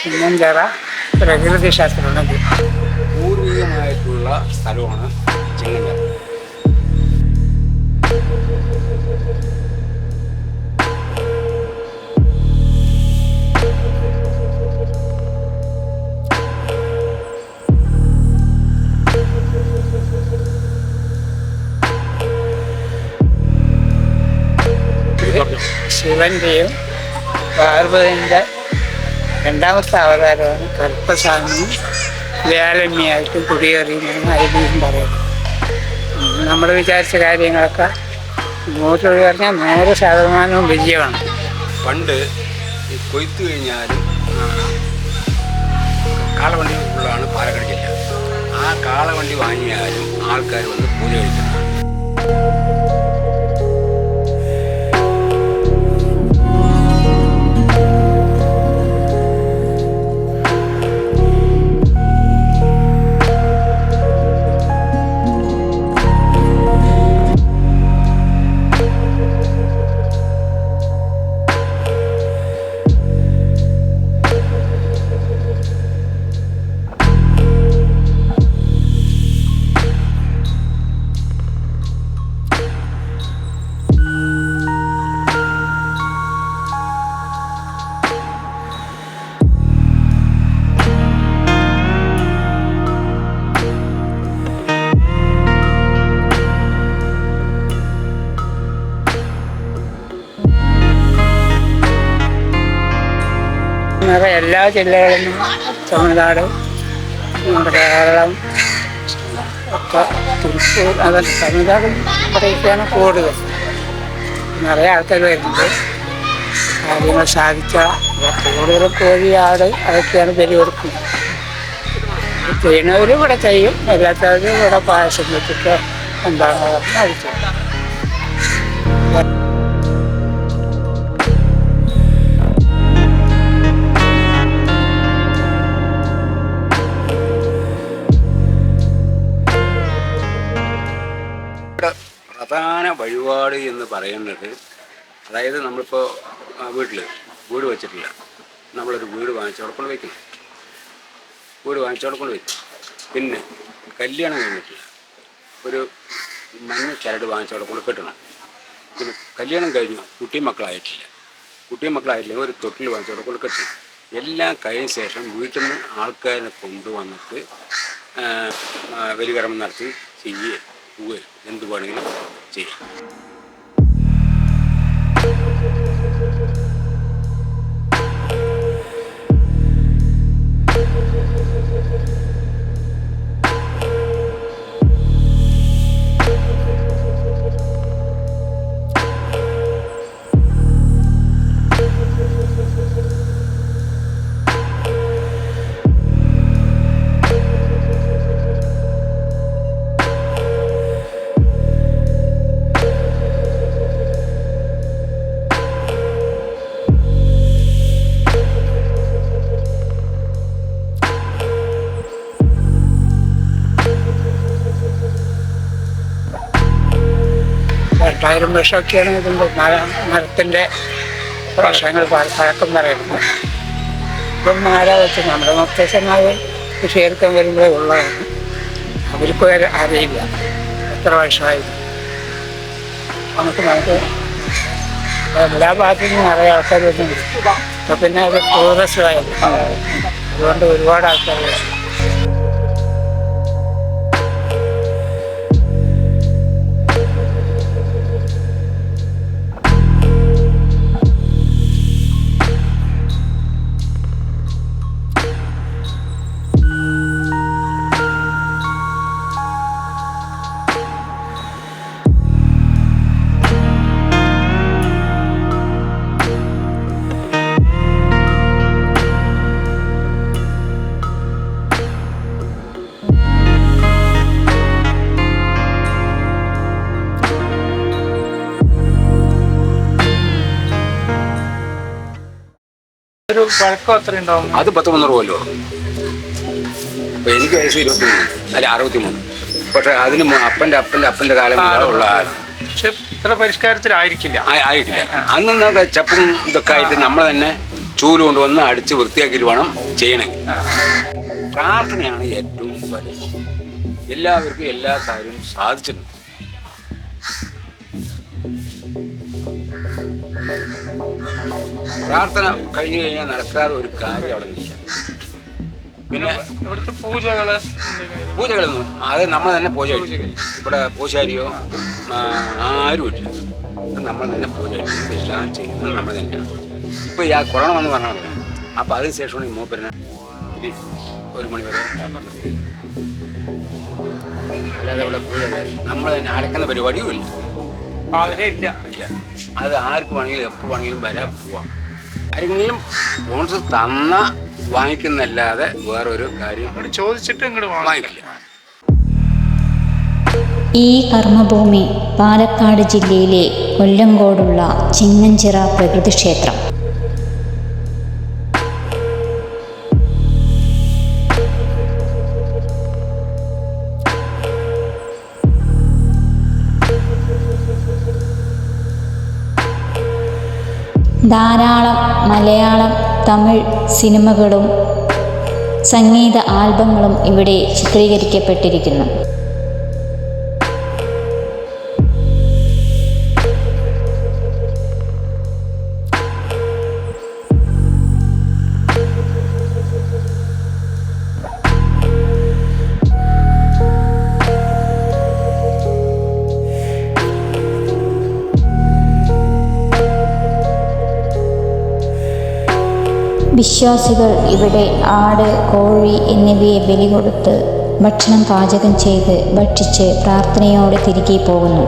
ചിന്നഞ്ചിറ പ്രകൃതി ശാസ്ത്രമുണ്ട്. പൂർവികമായിട്ടുള്ള സ്ഥലമാണ് ചിങ്ങഞ്ചിറ. ശിവന്റെയും പാർവതിൻ്റെ രണ്ടാമത്തെ അവതാരമാണ് കൽപ്പസ്വാമിയും വ്യാഴമ്യായിട്ട് കുടിയേറിയെന്നാണ് ഐതിഹ്യം പറയുന്നത്. നമ്മൾ വിചാരിച്ച കാര്യങ്ങളൊക്കെ 100 പറഞ്ഞാൽ 100% വിജയമാണ്. പണ്ട് ഈ കൊയ്ത്ത് കഴിഞ്ഞാലും കാളവണ്ടികളാണ് പാലക്കാട് ജില്ല. ആ കാളവണ്ടി വാങ്ങിയാലും ആൾക്കാർ വന്ന് പൂജ കഴിക്കുന്നതാണ്. എല്ലാ ജില്ലകളിലും തമിഴ്നാട്, നമ്മുടെ കേരളം ഒക്കെ, തൃശ്ശൂർ, അതല്ല തമിഴ്നാടും ഇവിടെയൊക്കെയാണ് കൂടുതൽ. നിറയെ ആൾക്കാർ വരുന്നുണ്ട്. കാര്യങ്ങൾ സാധിച്ച കൂടുതലും കോഴിയാട് അതൊക്കെയാണ് ബലി കൊടുക്കുന്നത്. ചെയ്യുന്നവരും ഇവിടെ ചെയ്യും, എല്ലാത്തവരും ഇവിടെ പായസം വെച്ചിട്ട് എന്താണെന്ന് പറഞ്ഞ് അഴിച്ചു. പ്രധാന വഴിപാട് എന്ന് പറയുന്നത്, അതായത് നമ്മളിപ്പോൾ വീട് വെച്ചിട്ടില്ല, നമ്മളൊരു വീട് വാങ്ങിച്ചവിടെ കൊണ്ട് വയ്ക്കണം. വീട് വാങ്ങിച്ചവിടെ കൊണ്ട് വയ്ക്കും. പിന്നെ കല്യാണം കഴിഞ്ഞിട്ടില്ല, ഒരു മഞ്ഞ ചരട് വാങ്ങിച്ചവിടെ കൊണ്ട് കെട്ടണം. പിന്നെ കല്യാണം കഴിഞ്ഞു, കുട്ടിയും മക്കളായിട്ടില്ല, ഒരു തൊട്ടിൽ വാങ്ങിച്ചവിടെ കൊണ്ട് കെട്ടണം. എല്ലാം കഴിഞ്ഞ ശേഷം വീട്ടിൽ നിന്ന് ആൾക്കാരെ കൊണ്ടുവന്നിട്ട് ബലികർമ്മം നടത്തി പോവുക എന്ത് വേണമെങ്കിലും ചെയ്യാം. ായിരം വർഷമൊക്കെയാണ് ഇതിൻ്റെ മരത്തിൻ്റെ വർഷങ്ങൾ പഴക്കം പറയുന്നത്. ഇപ്പം മാല വെച്ച് നമ്മുടെ മുത്തശ്ശന്മാർ കൃഷിയെടുക്കാൻ വരുമ്പോഴേ ഉള്ളതാണ്. അവർക്കും അറിയില്ല എത്ര വർഷമായി. നമുക്ക് എല്ലാ ഭാഗത്തു നിന്നും നിറയെ ആൾക്കാർ വരുന്നുണ്ട്. അപ്പം പിന്നെ അത് ടൂറിസ്റ്റുമായിരുന്നു, അതുകൊണ്ട് ഒരുപാട് ആൾക്കാർ വരും. ഒരു പഴക്കം എത്ര ഉണ്ടാവും? അത് 10-13 കൊല്ലോ. ഇപ്പൊ എനിക്ക് വയസ്സ് 23 അല്ല 63. പക്ഷെ അതിന് അപ്പൻ്റെ കാലം ഉള്ള പക്ഷെ ഇത്ര പരിഷ്കാരത്തിലായിരിക്കില്ല. ആയിട്ടില്ല. അന്ന് ചപ്പും ഇതൊക്കെ ആയിട്ട് നമ്മൾ തന്നെ ചൂല് കൊണ്ടുവന്ന് അടിച്ച് വൃത്തിയാക്കിയിട്ട് വേണം ചെയ്യണമെങ്കിൽ. പ്രാർത്ഥനയാണ് ഏറ്റവും വലുത്. എല്ലാവർക്കും എല്ലാ കാര്യവും സാധിച്ചിട്ടുണ്ട്. പ്രാർത്ഥന കഴിഞ്ഞു കഴിഞ്ഞാൽ നടക്കാതെ ഒരു കാര്യം അവിടെ നിൽക്കാം. പിന്നെ ഇവിടുത്തെ പൂജകള് പൂജകളൊന്നും അത് നമ്മൾ തന്നെ പൂജ കഴിക്കും. ഇവിടെ പൂജാരിയോ ആരുമില്ല. നമ്മൾ തന്നെ പൂജ കഴിക്കും. എല്ലാം ചെയ്യുന്നത് നമ്മൾ തന്നെയാണ്. ഇപ്പോൾ ഈ കൊറോണ വന്ന് പറഞ്ഞാൽ അപ്പോൾ അതിന് ശേഷമാണ് ഈ മൂപ്പരനെ 1 മണി വരെ അല്ലാതെ ഇവിടെ പൂജ നമ്മൾ തന്നെ അടക്കുന്ന പരിപാടിയും ഇല്ല. ഇല്ല. അത് ആർക്ക് വേണമെങ്കിലും എപ്പോൾ വേണമെങ്കിലും വരാൻ പോവാം. ആരെങ്കിലും ബോൺസ് തന്ന വാങ്ങിക്കുന്നല്ലാതെ വേറൊരു കാര്യം ചോദിച്ചിട്ട് ഇങ്ങോട്ട് വാങ്ങിക്കില്ല. ഈ കർമ്മഭൂമി പാലക്കാട് ജില്ലയിലെ കൊല്ലങ്കോടുള്ള ചിങ്ങഞ്ചിറ പ്രകൃതിക്ഷേത്രം. ധാരാളം മലയാളം, തമിഴ് സിനിമകളും സംഗീത ആൽബങ്ങളും ഇവിടെ ചിത്രീകരിക്കപ്പെട്ടിരിക്കുന്നു. വിശ്വാസികൾ ഇവിടെ ആട്, കോഴി എന്നിവയെ ബലി കൊടുത്ത് ഭക്ഷണം പാചകം ചെയ്ത് ഭക്ഷിച്ച് പ്രാർത്ഥനയോടെ തിരികെ പോകുന്നു.